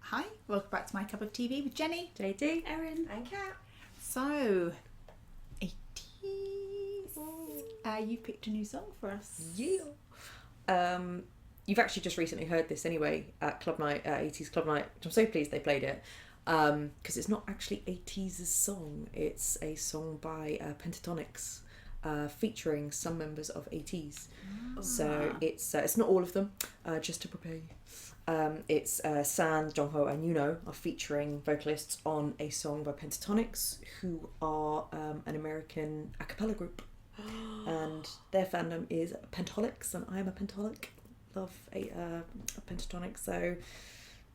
Hi, welcome back to My Cup of TV with Jenny, JD, Erin and Kat. So, ATEEZ. You picked a new song for us. Yeah. You've actually just recently heard this anyway at Club Night, ATEEZ Club Night. I'm so pleased they played it. Because it's not actually ATEEZ's song. It's a song by Pentatonix, featuring some members of ATEEZ. So it's not all of them, just to prepare you. It's San, Jongho and Yunho are featuring vocalists on a song by Pentatonix, who are an American a cappella group. And their fandom is Pentatonix, and I am a Pentaholic. Love a Pentatonix. So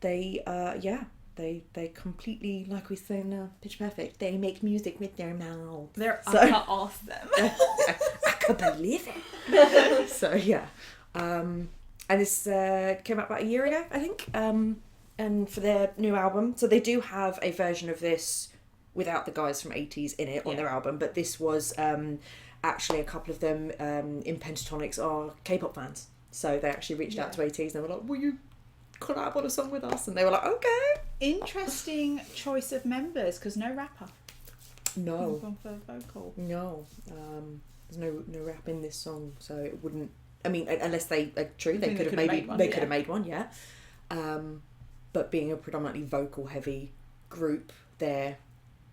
they completely, like we say now, Pitch Perfect, they make music with their mouths. I can't ask them. I can't believe it. So yeah. And this came out about a year ago, I think, and for their new album. So they do have a version of this without the guys from ATEEZ in it on their album, but this was actually a couple of them in Pentatonix are K-pop fans. So they actually reached out to ATEEZ and they were like, will you collab on a song with us? And they were like, okay. Interesting choice of members, because no rapper. No. Gone for vocal. No. There's no rap in this song, so it wouldn't... I mean, unless they could have made one, yeah. But being a predominantly vocal heavy group, their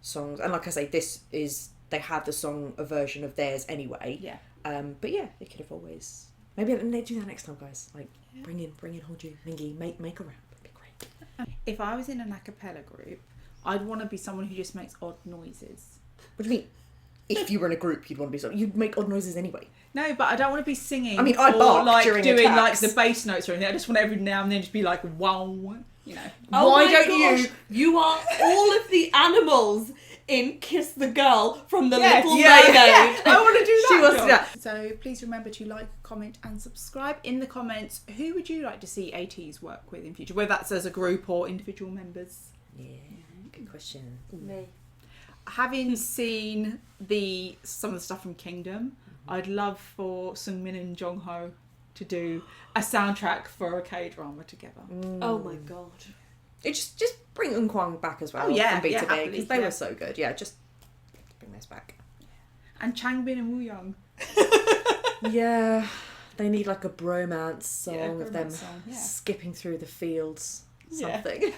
songs, and like I say, they have the song a version of theirs anyway. Yeah. But yeah, they could have always maybe they do that next time, guys. Like bring in Hold You, Mingy, make a rap. It'd be great. If I was in an a cappella group, I'd want to be someone who just makes odd noises. What do you mean? If you were in a group, you'd want to be something. You'd make odd noises anyway. No, but I don't want to be singing. I mean, I bark like during doing attacks. like the bass notes or anything. I just want every now and then just be like, wow, you know. Oh Why my don't gosh, you are all of the animals in Kiss the Girl from the Little Mermaid. I want to do that. She wants to do that. So please remember to like, comment and subscribe. In the comments, who would you like to see ATEEZ work with in future? Whether that's as a group or individual members. Yeah, good question. Me. Having seen some of the stuff from Kingdom, I'd love for Seungmin and Jongho to do a soundtrack for a K-drama together. Oh my god. It just bring Un Kwang back as well. Oh, yeah, from B2B, happily, because they were so good. Yeah, just bring this back. And Changbin and Woo Young. Yeah, they need like a bromance song of them bromance song, yeah. skipping through the fields. Yeah. Something.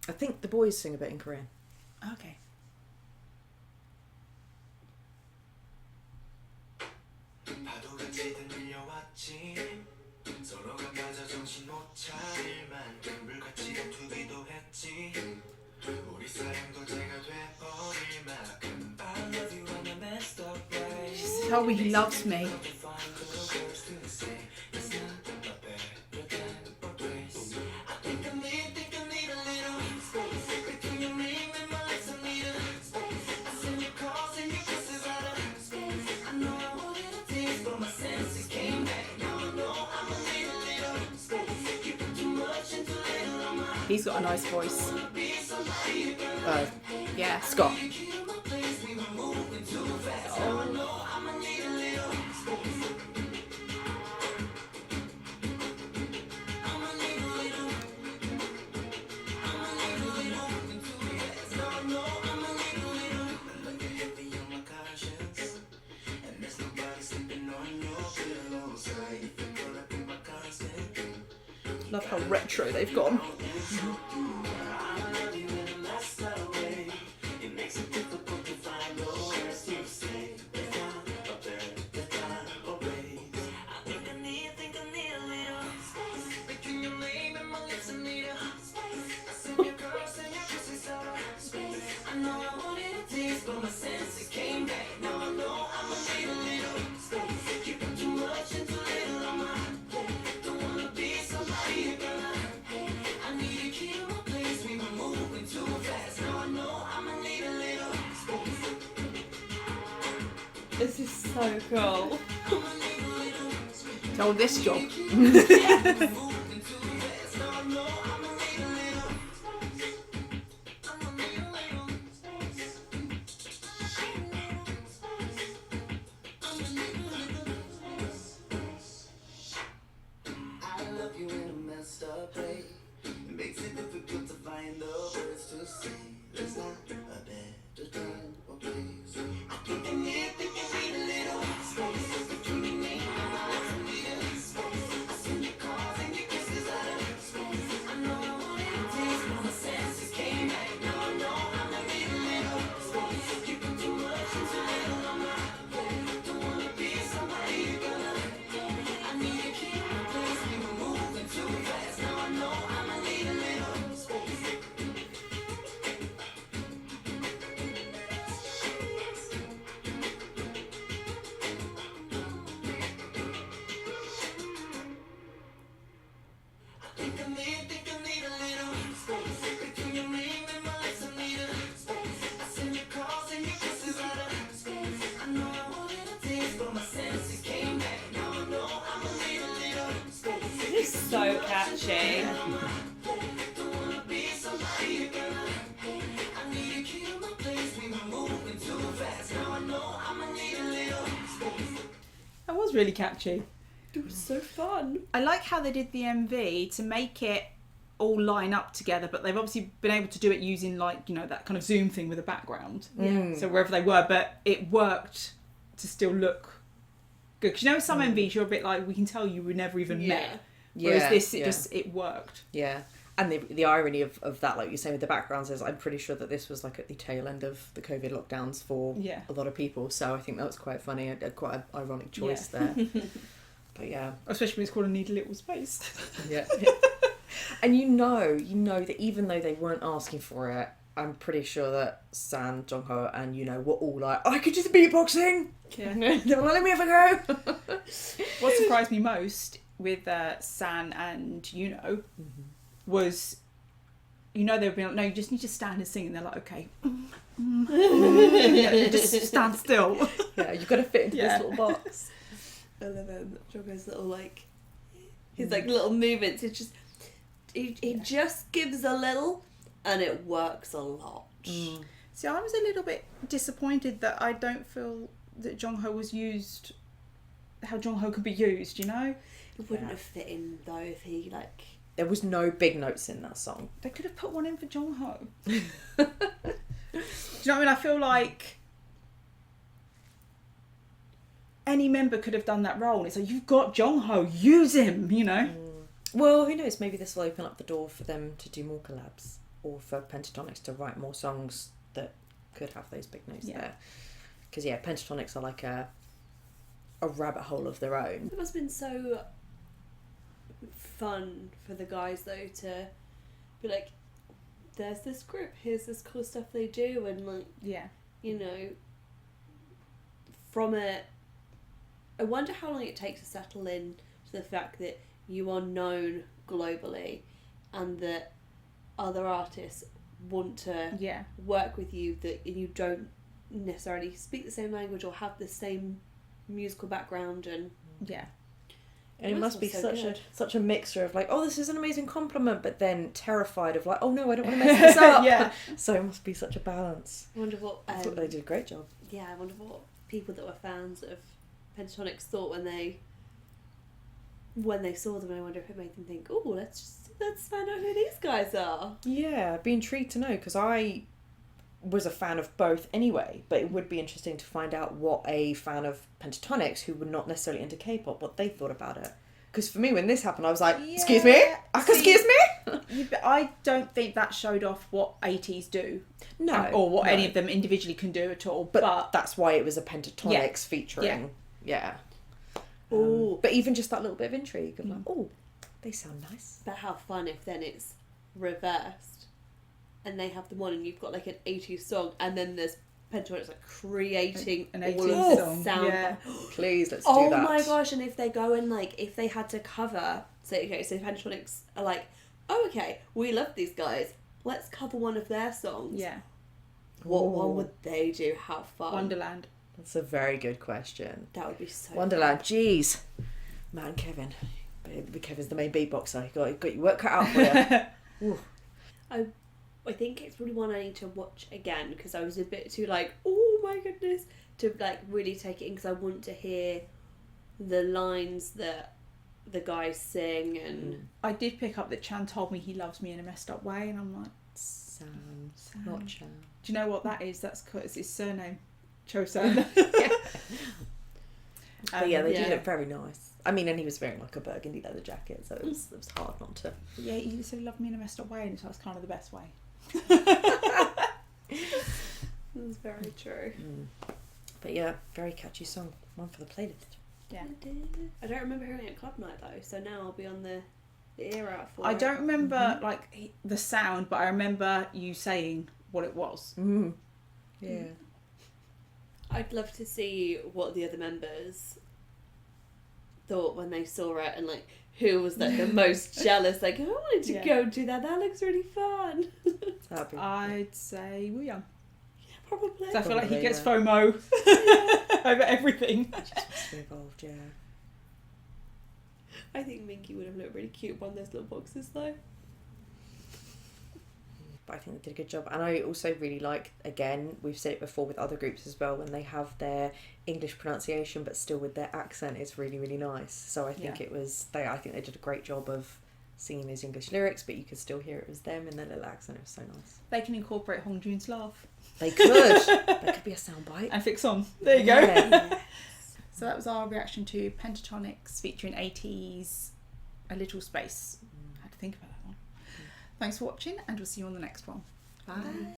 I think the boys sing a bit in Korean. Okay. She told me he loves me. He's got a nice voice. Yeah. Scott. Love how retro they've gone. This is so cool. Told this job. I love you in a messed up way. It makes it difficult. so catchy. That was really catchy. It was so fun. I like how they did the MV to make it all line up together, but they've obviously been able to do it using like, you know, that kind of zoom thing with a background. Mm. So wherever they were, but it worked to still look good. Because you know, some MVs you're a bit like, we can tell you were never even met. Whereas this, it worked. Yeah. And the irony of that, like you're saying with the backgrounds, is I'm pretty sure that this was like at the tail end of the COVID lockdowns for a lot of people. So I think that was quite funny, quite an ironic choice there. But yeah. Especially when it's called A Need a Little Space. Yeah. And you know that even though they weren't asking for it, I'm pretty sure that San, Jongho and Yunho were all like, I could do the beatboxing! Yeah. They were like, let me have a go! What surprised me most with San and Yunho was, you know, they'd be like, no, you just need to stand and sing, and they're like, okay. Just stand still. Yeah, you've got to fit into this little box. I love him. Jongho's little like his like little movements. It's just he just gives a little, and it works a lot. Mm. See, I was a little bit disappointed that I don't feel that Jongho was used how Jongho could be used. You know, It wouldn't have fit in though if he like. There was no big notes in that song. they could have put one in for Jongho. Do you know what I mean? I feel like any member could have done that role. And it's like, you've got Jongho, use him. You know. Well, who knows? Maybe this will open up the door for them to do more collabs, or for Pentatonix to write more songs that could have those big notes there. Because Pentatonix are like a rabbit hole of their own. It must have been so fun for the guys though to be like, there's this group, here's this cool stuff they do, and like, you know, from it, I wonder how long it takes to settle in to the fact that you are known globally and that other artists want to work with you, that you don't necessarily speak the same language or have the same musical background, and and it must be such a mixture of like, oh, this is an amazing compliment, but then terrified of like, oh no, I don't want to mess this up. So it must be such a balance. I wonder what I thought they did a great job. Yeah, I wonder what people that were fans of Pentatonix thought when they saw them. I wonder if it made them think, oh, let's find out who these guys are. Yeah, I'd be intrigued to know, because I was a fan of both anyway, but it would be interesting to find out what a fan of Pentatonix, who were not necessarily into K-pop, what they thought about it. Because for me, when this happened, I was like, excuse me? Excuse me? I don't think that showed off what ATEEZ do. No. Or what any of them individually can do at all. But that's why it was a Pentatonix featuring. Yeah. But even just that little bit of intrigue of like, oh, they sound nice. But how fun if then it's reversed and they have the one and you've got like an 80s song and then there's Pentatonix like creating an all 80s of song. the sound. Yeah. Please, let's do that. Oh my gosh, and if they go and like, if they had to cover, so Pentatonix are like, oh okay, we love these guys, let's cover one of their songs. Yeah. What one would they do? How fun? Wonderland. That's a very good question. That would be so Wonderland, jeez. Man, Kevin. Kevin's the main beatboxer. You got your work cut out for you. I think it's really one I need to watch again, because I was a bit too like, oh my goodness, to like really take it in, because I want to hear the lines that the guys sing. And I did pick up that Chan told me he loves me in a messed up way, and I'm like, Sam. Not Chan. do you know what that is? That's because his surname, Cho-san. But yeah, they did look very nice. I mean, and he was wearing like a burgundy leather jacket, so it was hard not to. Yeah, he said he loved me in a messed up way, and so that's kind of the best way. that's very true. But yeah, very catchy song. One for the playlist. Yeah. I don't remember hearing it at club night though, so now I'll be on the ear out for I it. don't remember like the sound, but I remember you saying what it was. Yeah. I'd love to see what the other members thought when they saw it, and like who was like the most jealous. Like, I wanted to go and do that. That looks really fun. I'd say Woo Young. Yeah, probably. So I feel like he gets FOMO over everything. Just wants to be involved, yeah. I think Minky would have looked really cute on those little boxes though. But I think they did a good job. And I also really like, again, we've said it before with other groups as well, when they have their English pronunciation but still with their accent, it's really, really nice. So I think I think they did a great job of singing those English lyrics, but you could still hear it was them in their little accent. It was so nice. They can incorporate Hong Jun's laugh. They could. That could be a soundbite. And fix on. There you go. Yeah. So that was our reaction to Pentatonix featuring ATEEZ, A Little Space. I had to think about that one. Thanks for watching, and we'll see you on the next one. Bye.